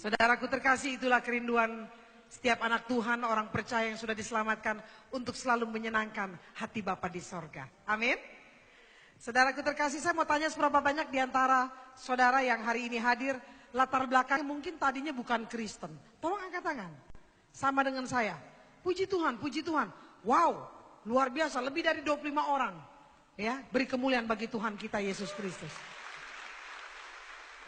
Saudaraku terkasih, itulah kerinduan setiap anak Tuhan, orang percaya yang sudah diselamatkan untuk selalu menyenangkan hati Bapa di sorga. Amin. Saudaraku terkasih, saya mau tanya seberapa banyak di antara saudara yang hari ini hadir, latar belakang mungkin tadinya bukan Kristen. Tolong angkat tangan. Sama dengan saya. Puji Tuhan, puji Tuhan. Wow, luar biasa, lebih dari 25 orang. Ya, beri kemuliaan bagi Tuhan kita Yesus Kristus.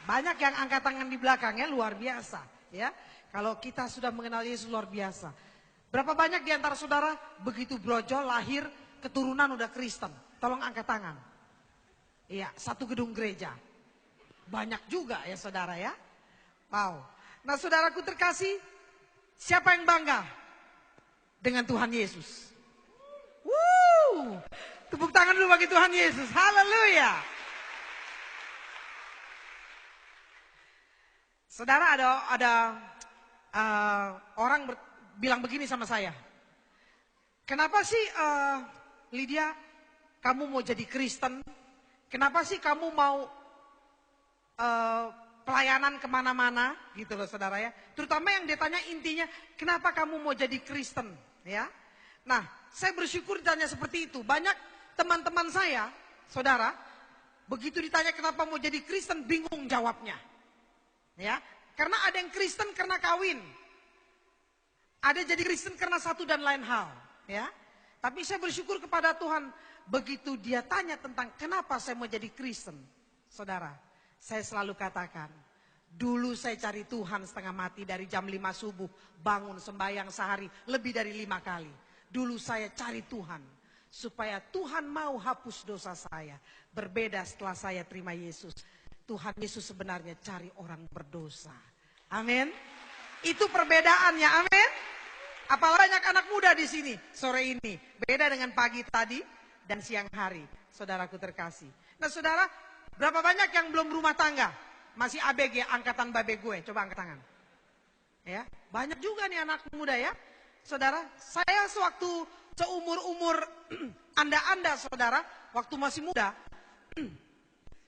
Banyak yang angkat tangan di belakangnya, luar biasa. Ya, kalau kita sudah mengenal Yesus, luar biasa. Berapa banyak di antara saudara begitu brojol lahir keturunan udah Kristen? Tolong angkat tangan. Iya, satu gedung gereja. Banyak juga ya saudara ya. Wow. Nah saudaraku terkasih, siapa yang bangga dengan Tuhan Yesus? Tepuk tangan dulu bagi Tuhan Yesus. Haleluya. Saudara, ada orang bilang begini sama saya. Kenapa sih Lydia kamu mau jadi Kristen? Kenapa sih kamu mau pelayanan kemana-mana gitu loh saudara ya. Terutama yang ditanya intinya kenapa kamu mau jadi Kristen ya. Nah saya bersyukur ditanya seperti itu. Banyak teman-teman saya saudara begitu ditanya kenapa mau jadi Kristen bingung jawabnya. Ya, karena ada yang Kristen karena kawin. Ada jadi Kristen karena satu dan lain hal, ya. Tapi saya bersyukur kepada Tuhan begitu dia tanya tentang kenapa saya mau jadi Kristen. Saudara, saya selalu katakan, dulu saya cari Tuhan setengah mati dari jam 5 subuh, bangun sembahyang sehari lebih dari 5 kali. Dulu saya cari Tuhan supaya Tuhan mau hapus dosa saya. Berbeda setelah saya terima Yesus. Tuhan Yesus sebenarnya cari orang berdosa. Amin. Itu perbedaannya. Amin. Apalagi banyak anak muda di sini sore ini. Beda dengan pagi tadi dan siang hari. Saudaraku terkasih. Nah saudara, berapa banyak yang belum rumah tangga? Masih ABG, angkatan babe gue. Coba angkat tangan. Ya, banyak juga nih anak muda ya. Saudara, saya sewaktu seumur-umur Anda saudara, waktu masih muda,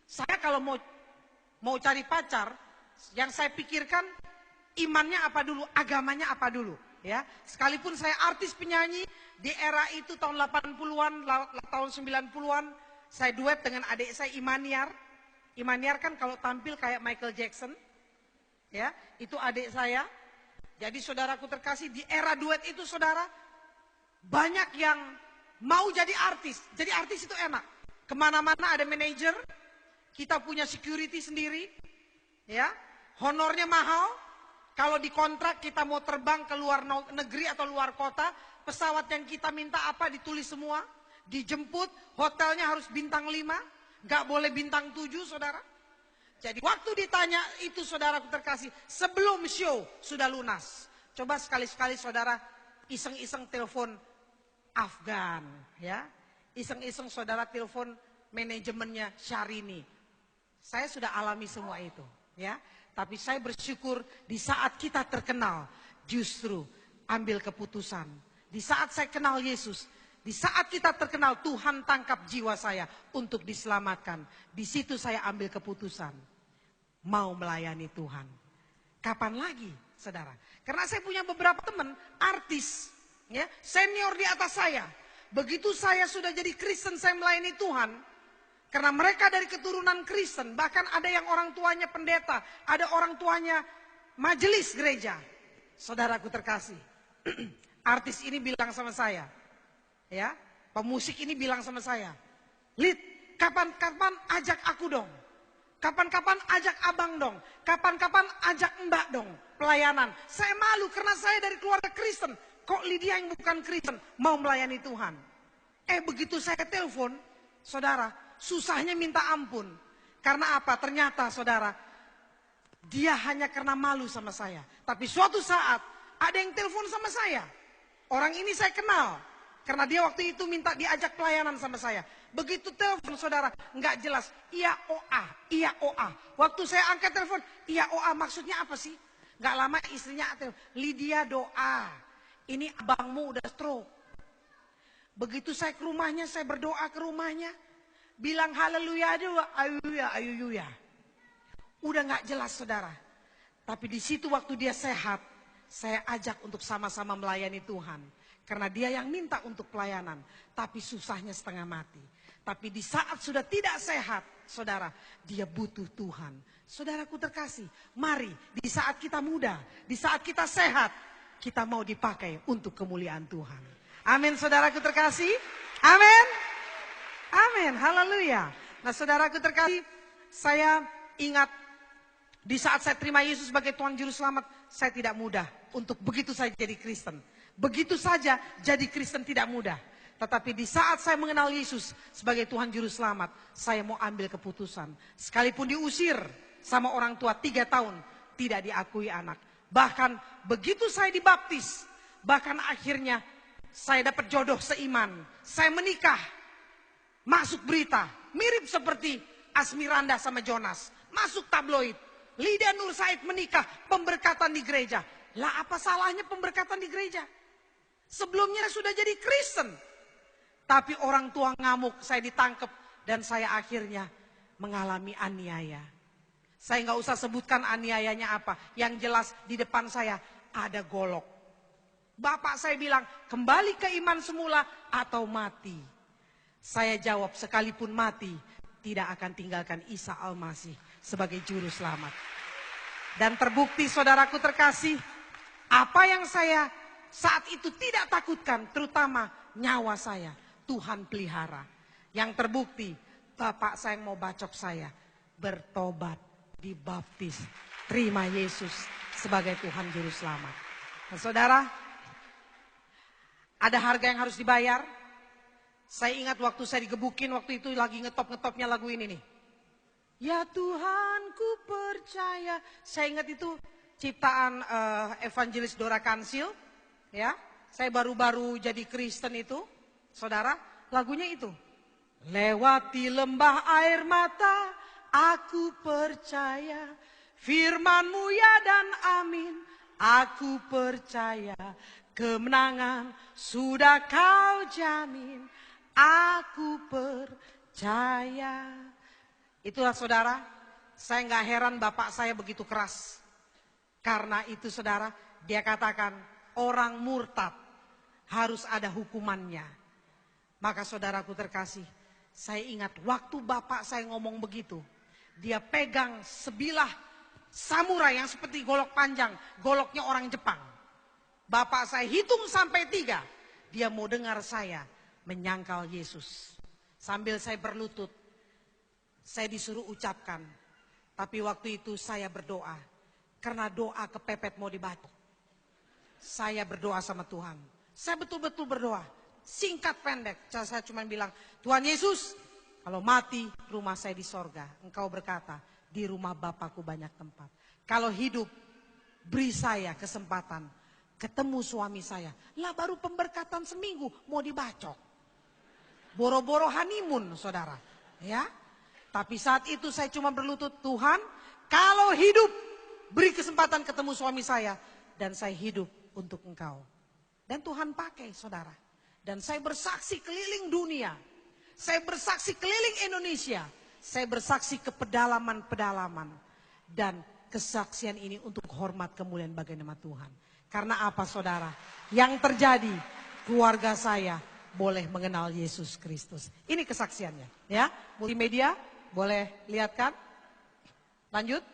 saya kalau mau cari pacar, yang saya pikirkan imannya apa dulu, agamanya apa dulu, ya. Sekalipun saya artis penyanyi di era itu tahun 80-an, tahun 90-an, saya duet dengan adik saya Imaniar. Imaniar kan kalau tampil kayak Michael Jackson, ya, itu adik saya. Jadi saudaraku terkasih, di era duet itu saudara, banyak yang mau jadi artis. Jadi artis itu enak, kemana-mana ada manajer. Kita punya security sendiri, ya, honornya mahal. Kalau dikontrak kita mau terbang ke luar negeri atau luar kota, pesawat yang kita minta apa ditulis semua, dijemput, hotelnya harus bintang 5, gak boleh bintang 7 saudara. Jadi waktu ditanya itu saudaraku terkasih, sebelum show sudah lunas. Coba sekali-sekali saudara iseng-iseng telepon Afgan, ya, iseng-iseng saudara telepon manajemennya Syahrini. Saya sudah alami semua itu, ya. Tapi saya bersyukur di saat kita terkenal, justru ambil keputusan. Di saat saya kenal Yesus, di saat kita terkenal, Tuhan tangkap jiwa saya untuk diselamatkan. Di situ saya ambil keputusan, mau melayani Tuhan. Kapan lagi, saudara? Karena saya punya beberapa teman artis, ya, senior di atas saya. Begitu saya sudah jadi Kristen, saya melayani Tuhan. Karena mereka dari keturunan Kristen, bahkan ada yang orang tuanya pendeta, ada orang tuanya majelis gereja. Saudaraku terkasih, artis ini bilang sama saya, ya, pemusik ini bilang sama saya, Lid, kapan-kapan ajak aku dong, kapan-kapan ajak abang dong, kapan-kapan ajak mbak dong, pelayanan. Saya malu karena saya dari keluarga Kristen, kok Lydia yang bukan Kristen mau melayani Tuhan. Begitu saya telepon, saudara, susahnya minta ampun. Karena apa? Ternyata saudara, dia hanya karena malu sama saya. Tapi suatu saat ada yang telepon sama saya. Orang ini saya kenal. Karena dia waktu itu minta diajak pelayanan sama saya. Begitu telepon saudara, nggak jelas. Iya OA, iya OA. Waktu saya angkat telepon, iya OA maksudnya apa sih? Nggak lama istrinya telepon, Lydia doa. Ini abangmu udah stroke. Begitu saya ke rumahnya, saya berdoa ke rumahnya. Bilang haleluya aja, ayuya, ayuya. Udah gak jelas saudara. Tapi di situ waktu dia sehat, saya ajak untuk sama-sama melayani Tuhan. Karena dia yang minta untuk pelayanan, tapi susahnya setengah mati. Tapi di saat sudah tidak sehat, saudara, dia butuh Tuhan. Saudaraku terkasih, mari di saat kita muda, di saat kita sehat, kita mau dipakai untuk kemuliaan Tuhan. Amin, saudaraku terkasih. Amin. Amin, haleluya. Nah, saudaraku terkasih, saya ingat di saat saya terima Yesus sebagai Tuhan Juru Selamat, saya tidak mudah untuk begitu saja jadi Kristen. Begitu saja jadi Kristen tidak mudah. Tetapi di saat saya mengenal Yesus sebagai Tuhan Juru Selamat, saya mau ambil keputusan. Sekalipun diusir sama orang tua 3 tahun, tidak diakui anak. Bahkan begitu saya dibaptis, bahkan akhirnya saya dapat jodoh seiman. Saya menikah, masuk berita, mirip seperti Asmiranda sama Jonas. Masuk tabloid, Lydia Nur Said menikah, pemberkatan di gereja. Lah apa salahnya pemberkatan di gereja? Sebelumnya sudah jadi Kristen. Tapi orang tua ngamuk, saya ditangkap dan saya akhirnya mengalami aniaya. Saya nggak usah sebutkan aniayanya apa. Yang jelas di depan saya ada golok. Bapak saya bilang, kembali ke iman semula atau mati. Saya jawab, sekalipun mati, tidak akan tinggalkan Isa Al-Masih sebagai Juru Selamat. Dan terbukti saudaraku terkasih, apa yang saya saat itu tidak takutkan, terutama nyawa saya, Tuhan pelihara. Yang terbukti, bapak saya yang mau bacok saya, bertobat, dibaptis, terima Yesus sebagai Tuhan Juru Selamat. Nah, saudara, ada harga yang harus dibayar. Saya ingat waktu saya digebukin, waktu itu lagi ngetop-ngetopnya lagu ini nih. Ya Tuhan ku percaya. Saya ingat itu ciptaan evangelis Dora Kansil. Ya, saya baru-baru jadi Kristen itu, saudara, lagunya itu. Lewati lembah air mata, aku percaya, firman-Mu ya dan amin, aku percaya, kemenangan sudah Kau jamin, aku percaya. Itulah saudara, saya nggak heran bapak saya begitu keras. Karena itu saudara, dia katakan, orang murtad harus ada hukumannya. Maka saudaraku terkasih, saya ingat waktu bapak saya ngomong begitu, dia pegang sebilah samurai yang seperti golok panjang, goloknya orang Jepang. Bapak saya hitung sampai 3, dia mau dengar saya menyangkal Yesus. Sambil saya berlutut, saya disuruh ucapkan, tapi waktu itu saya berdoa, karena doa kepepet mau dibaca. Saya berdoa sama Tuhan. Saya betul-betul berdoa. Singkat pendek. Saya cuma bilang, Tuhan Yesus, kalau mati rumah saya di sorga. Engkau berkata, di rumah Bapakku banyak tempat. Kalau hidup, beri saya kesempatan. Ketemu suami saya. Lah baru pemberkatan seminggu, mau dibacok. Boro-boro honeymoon, saudara. Ya. Tapi saat itu saya cuma berlutut, Tuhan, kalau hidup, beri kesempatan ketemu suami saya. Dan saya hidup untuk Engkau. Dan Tuhan pakai saudara. Dan saya bersaksi keliling dunia. Saya bersaksi keliling Indonesia. Saya bersaksi ke pedalaman-pedalaman. Dan kesaksian ini untuk hormat kemuliaan bagi nama Tuhan. Karena apa saudara? Yang terjadi, keluarga saya boleh mengenal Yesus Kristus. Ini kesaksiannya. Ya, multimedia boleh lihat kan? Lanjut.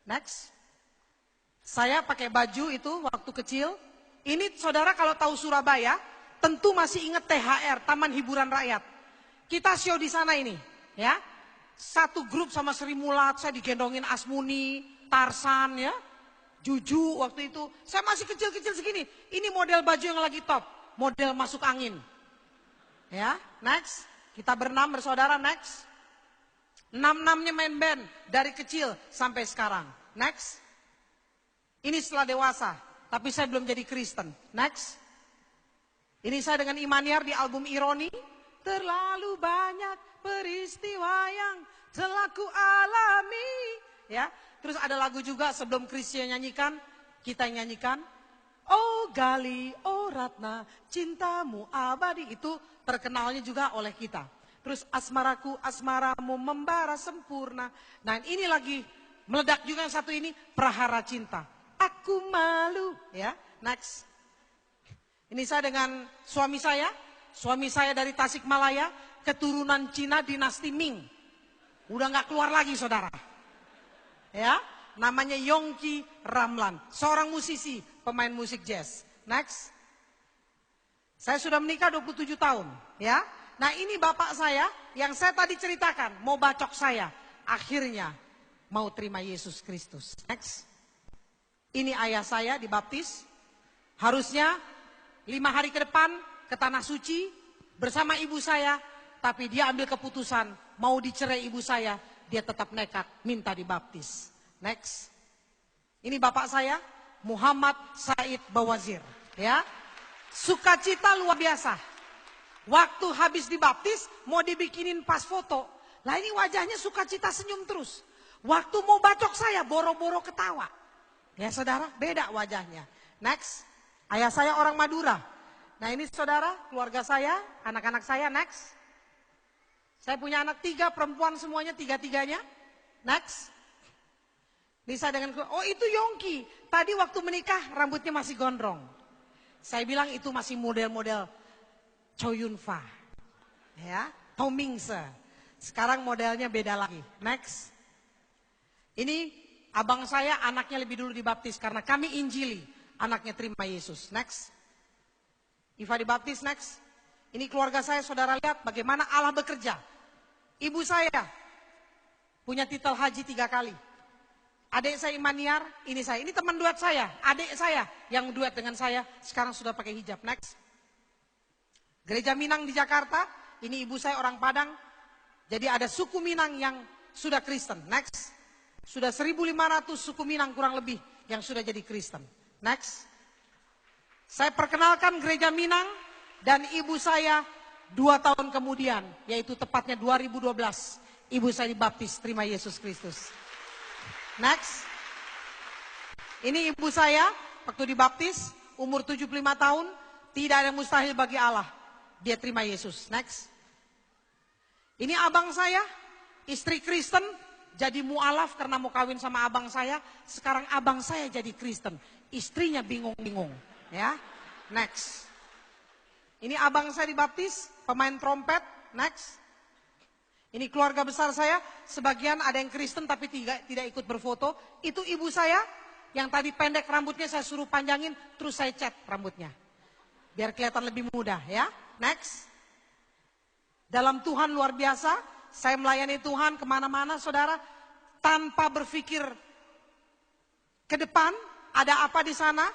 Next. Saya pakai baju itu waktu kecil. Ini saudara kalau tahu Surabaya, tentu masih ingat THR, Taman Hiburan Rakyat. Kita show di sana ini, ya. Satu grup sama Sri Mulat, saya digendongin Asmuni, Tarsan, ya. Juju waktu itu. Saya masih kecil-kecil segini. Ini model baju yang lagi top, model masuk angin. Ya, next. Kita berenam bersaudara, next. 6-6-nya main band dari kecil sampai sekarang. Next. Ini setelah dewasa, tapi saya belum jadi Kristen. Next. Ini saya dengan Imaniar di album Ironi. Terlalu banyak peristiwa yang telah ku alami. Ya, terus ada lagu juga sebelum Christian nyanyikan, kita nyanyikan. Oh Gali, oh Ratna, cintamu abadi. Itu terkenalnya juga oleh kita. Terus asmaraku, asmaramu membara sempurna. Nah ini lagi Meledak juga yang satu ini, Prahara Cinta. Aku malu, ya. Next. Ini saya dengan suami saya. Suami saya dari Tasikmalaya, keturunan Cina dinasti Ming. Udah nggak keluar lagi, saudara. Ya, namanya Yongki Ramlan. Seorang musisi, pemain musik jazz. Next. Saya sudah menikah 27 tahun, ya. Nah, ini bapak saya yang saya tadi ceritakan, mau bacok saya. Akhirnya mau terima Yesus Kristus. Next. Ini ayah saya dibaptis. Harusnya 5 hari ke depan ke Tanah Suci bersama ibu saya. Tapi dia ambil keputusan mau dicerai ibu saya. Dia tetap nekat minta dibaptis. Next. Ini bapak saya, Muhammad Said Bawazir. Ya, sukacita luar biasa. Waktu habis dibaptis mau dibikinin pas foto. Lah ini wajahnya sukacita senyum terus. Waktu mau bacok saya boro-boro ketawa. Ya saudara, beda wajahnya. Next, ayah saya orang Madura. Nah ini saudara, keluarga saya, anak-anak saya, next. Saya punya anak 3, perempuan semuanya, 3-3-nya. Next. Ini saya dengan, oh itu Yongki. Tadi waktu menikah rambutnya masih gondrong. Saya bilang itu masih model-model Chow Yun Fat. Ya, Tom Mingse. Sekarang modelnya beda lagi. Next. Ini abang saya anaknya lebih dulu dibaptis karena kami injili. Anaknya terima Yesus. Next. Iva dibaptis, next. Ini keluarga saya, saudara lihat bagaimana Allah bekerja. Ibu saya punya titel haji 3 kali. Adik saya Imaniar, ini saya. Ini teman duet saya, adik saya yang duet dengan saya. Sekarang sudah pakai hijab, next. Gereja Minang di Jakarta, ini ibu saya orang Padang. Jadi ada suku Minang yang sudah Kristen, next. Sudah 1.500 suku Minang kurang lebih yang sudah jadi Kristen. Next. Saya perkenalkan gereja Minang dan ibu saya 2 tahun kemudian, yaitu tepatnya 2012. Ibu saya dibaptis, terima Yesus Kristus. Next. Ini ibu saya waktu dibaptis, umur 75 tahun, tidak ada yang mustahil bagi Allah. Dia terima Yesus. Next. Ini abang saya, istri Kristen, jadi mualaf karena mau kawin sama abang saya. Sekarang abang saya jadi Kristen. Istrinya bingung-bingung. Ya, next. Ini abang saya dibaptis, pemain trompet. Next. Ini keluarga besar saya. Sebagian ada yang Kristen tapi tidak ikut berfoto. Itu ibu saya yang tadi pendek rambutnya saya suruh panjangin. Terus saya cat rambutnya. Biar kelihatan lebih muda ya. Next. Dalam Tuhan luar biasa. Saya melayani Tuhan kemana-mana saudara, tanpa berpikir ke depan, ada apa di sana.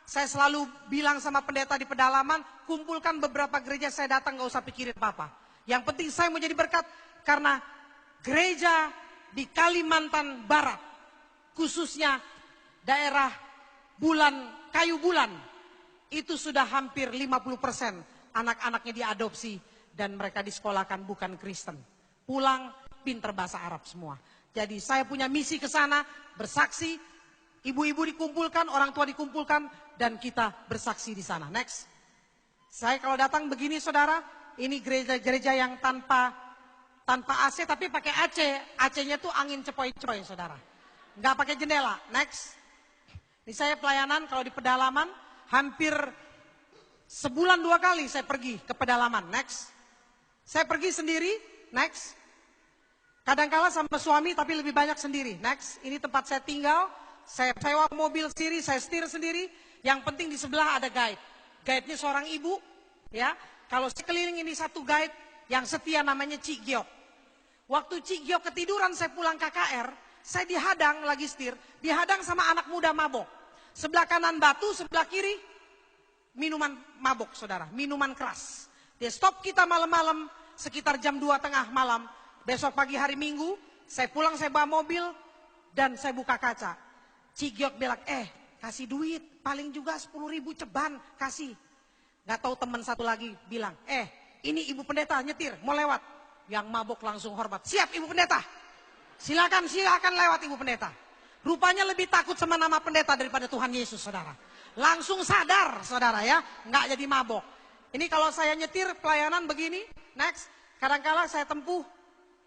Saya selalu bilang sama pendeta di pedalaman, kumpulkan beberapa gereja saya datang, gak usah pikirin apa-apa. Yang penting saya mau jadi berkat, karena gereja di Kalimantan Barat, khususnya daerah Kayu Bulan, itu sudah hampir 50% anak-anaknya diadopsi dan mereka disekolahkan bukan Kristen. Pulang pinter bahasa Arab semua. Jadi saya punya misi ke sana, bersaksi, ibu-ibu dikumpulkan, orang tua dikumpulkan, dan kita bersaksi di sana. Next. Saya kalau datang begini saudara, ini gereja-gereja yang tanpa AC tapi pakai AC. AC-nya tuh angin cepoi-cepoi saudara. Nggak pakai jendela. Next. Ini saya pelayanan kalau di pedalaman, hampir sebulan 2 kali saya pergi ke pedalaman. Next. Saya pergi sendiri. Next. Kadang-kala sama suami tapi lebih banyak sendiri. Next, ini tempat saya tinggal, saya sewa mobil sendiri, saya setir sendiri. Yang penting di sebelah ada guide. Guide-nya seorang ibu, ya. Kalau saya keliling ini satu guide yang setia namanya Cik Giok. Waktu Cik Giok ketiduran saya pulang KKR, saya dihadang lagi setir, dihadang sama anak muda mabok. Sebelah kanan batu, sebelah kiri minuman mabok saudara, minuman keras. Dia stop kita malam-malam sekitar jam 2 tengah malam. Besok pagi hari Minggu, saya pulang, saya bawa mobil, dan saya buka kaca. Cik Giok bilang, kasih duit, paling juga 10.000 ceban, kasih. Gak tahu teman satu lagi bilang, ini ibu pendeta nyetir, mau lewat. Yang mabuk langsung hormat, siap ibu pendeta. Silakan lewat ibu pendeta. Rupanya lebih takut sama nama pendeta daripada Tuhan Yesus, saudara. Langsung sadar, saudara ya, nggak jadi mabok. Ini kalau saya nyetir pelayanan begini, next, kadang-kala saya tempuh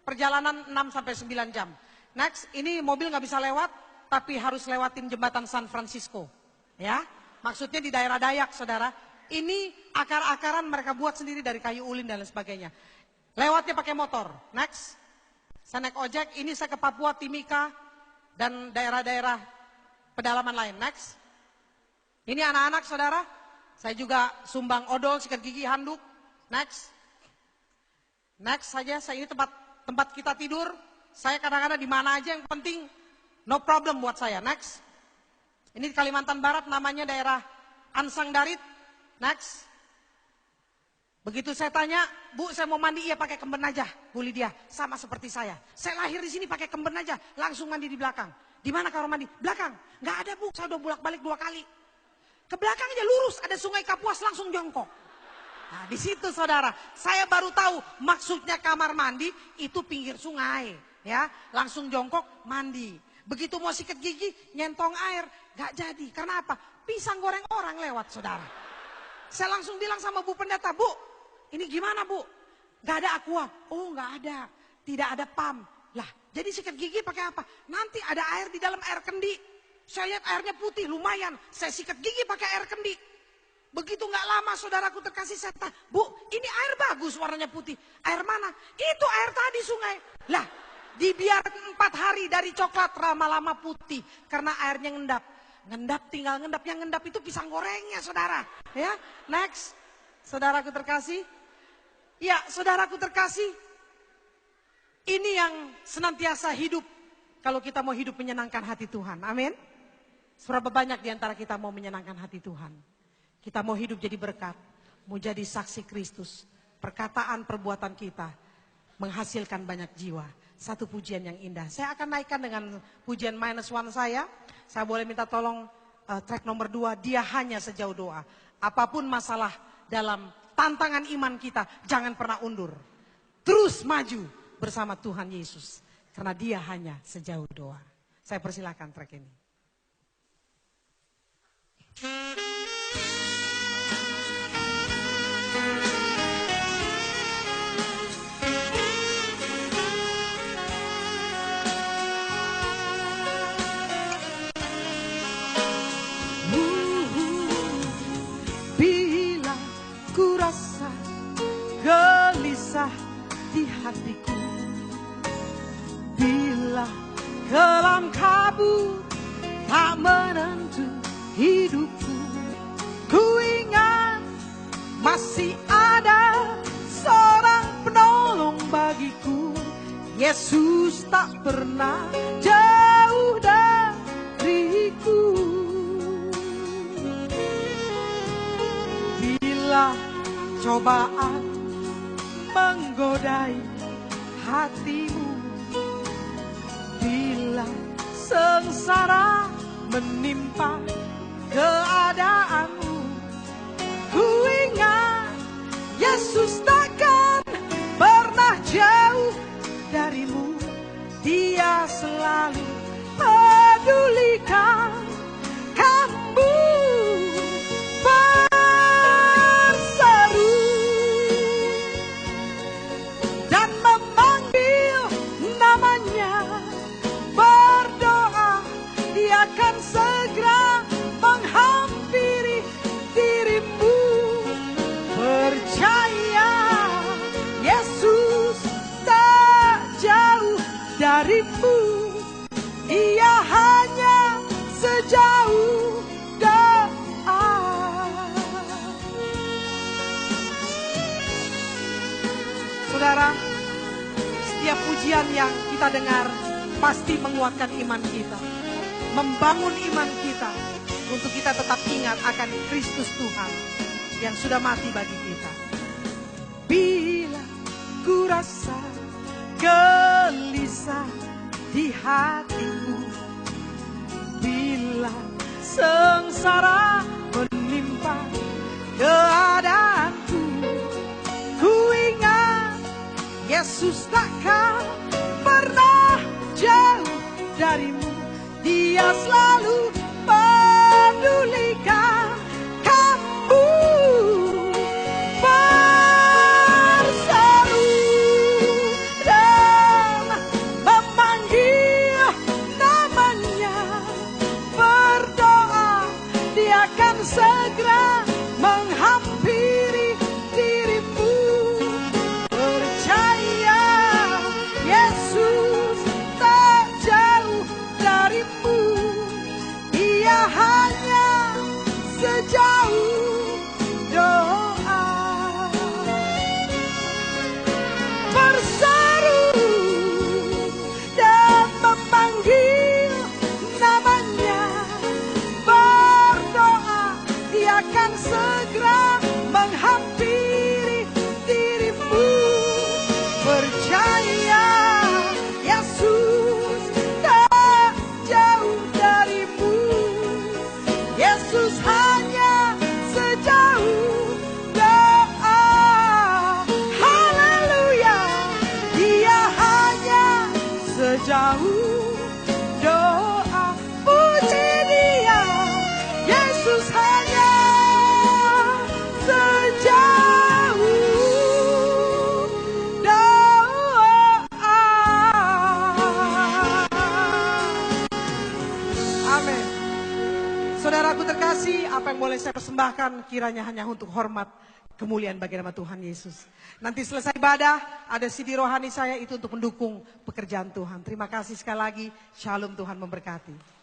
perjalanan 6-9 jam. Next, ini mobil nggak bisa lewat, tapi harus lewatin jembatan San Francisco. Ya, maksudnya di daerah Dayak, saudara. Ini akar-akaran mereka buat sendiri dari kayu ulin dan lain sebagainya. Lewatnya pakai motor. Next, saya naik ojek, ini saya ke Papua, Timika, dan daerah-daerah pedalaman lain. Next, ini anak-anak saudara, saya juga sumbang odol, sikat gigi, handuk. Next, next saja, saya ini tempat kita tidur. Saya kadang-kadang di mana aja yang penting no problem buat saya. Next, ini di Kalimantan Barat namanya daerah Ansang Darit. Next, begitu saya tanya, Bu saya mau mandi, iya pakai kemben aja. Bu Lydia, sama seperti saya. Saya lahir di sini pakai kemben aja, langsung mandi di belakang. Di mana kamar mandi? Belakang. Nggak ada Bu, saya udah bolak-balik 2 kali. Ke belakang aja lurus, ada sungai Kapuas, langsung jongkok. Nah di situ saudara, saya baru tahu maksudnya kamar mandi itu pinggir sungai. Ya, langsung jongkok mandi. Begitu mau sikat gigi, nyentong air, nggak jadi. Karena apa? Pisang goreng orang lewat saudara. Saya langsung bilang sama Bu Pendeta, Bu, ini gimana Bu? Gak ada aqua. Oh gak ada, tidak ada pam. Lah jadi sikat gigi pakai apa? Nanti ada air di dalam air kendi. Saya lihat airnya putih lumayan, saya sikat gigi pakai air kendi. Begitu gak lama saudaraku terkasih saya tanya, Bu ini air bagus warnanya putih. Air mana? Itu air tadi sungai. Lah dibiarkan 4 hari dari coklat lama-lama putih. Karena airnya ngendap. Ngendap tinggal ngendap, yang ngendap itu pisang gorengnya saudara. Ya, next, saudaraku terkasih. Ya, saudaraku terkasih. Ini yang senantiasa hidup. Kalau kita mau hidup menyenangkan hati Tuhan, amin. Seberapa banyak di antara kita mau menyenangkan hati Tuhan. Kita mau hidup jadi berkat, mau jadi saksi Kristus. Perkataan, perbuatan kita menghasilkan banyak jiwa. Satu pujian yang indah. Saya akan naikkan dengan pujian -1 saya. Saya boleh minta tolong track nomor 2, dia hanya sejauh doa. Apapun masalah dalam tantangan iman kita, jangan pernah undur. Terus maju bersama Tuhan Yesus. Karena dia hanya sejauh doa. Saya persilakan track ini. Gelisah di hatiku, bila kelam kabut tak menentu hidupku, ku ingat masih ada seorang penolong bagiku. Yesus tak pernah jauh dariku. Bila cobaan menggodai hatimu, bila sengsara menimpa keadaanmu, ku ingat Yesus takkan pernah jauh darimu. Dia selalu pedulikan kamu. Akan segera menghampiri dirimu. Percaya Yesus tak jauh darimu. Dia hanya sejauh doa. Saudara, setiap pujian yang kita dengar pasti menguatkan iman kita, membangun iman kita untuk kita tetap ingat akan Kristus Tuhan yang sudah mati bagi kita. Bila ku rasa gelisah di hatiku, bila sengsara menimpa keadaanku, ku ingat Yesus takkan pernah jauh darimu. Dia selalu pedulikan kamu. Berseru dan memanggil darimu, dia hanya sejauh doa. Berseru dan memanggil namanya, berdoa, dia akan segera menghampiri dirimu. Percaya, Yesus tak jauh darimu. Yesus hanya sejauh doa. Haleluya, dia hanya sejauh doa. Puji dia, Yesus hanya sejauh doa. Amin. Saudaraku terkasih, apa yang boleh saya persembahkan kiranya hanya untuk hormat kemuliaan bagi nama Tuhan Yesus. Nanti selesai ibadah, ada CD rohani saya itu untuk mendukung pekerjaan Tuhan. Terima kasih sekali lagi. Shalom, Tuhan memberkati.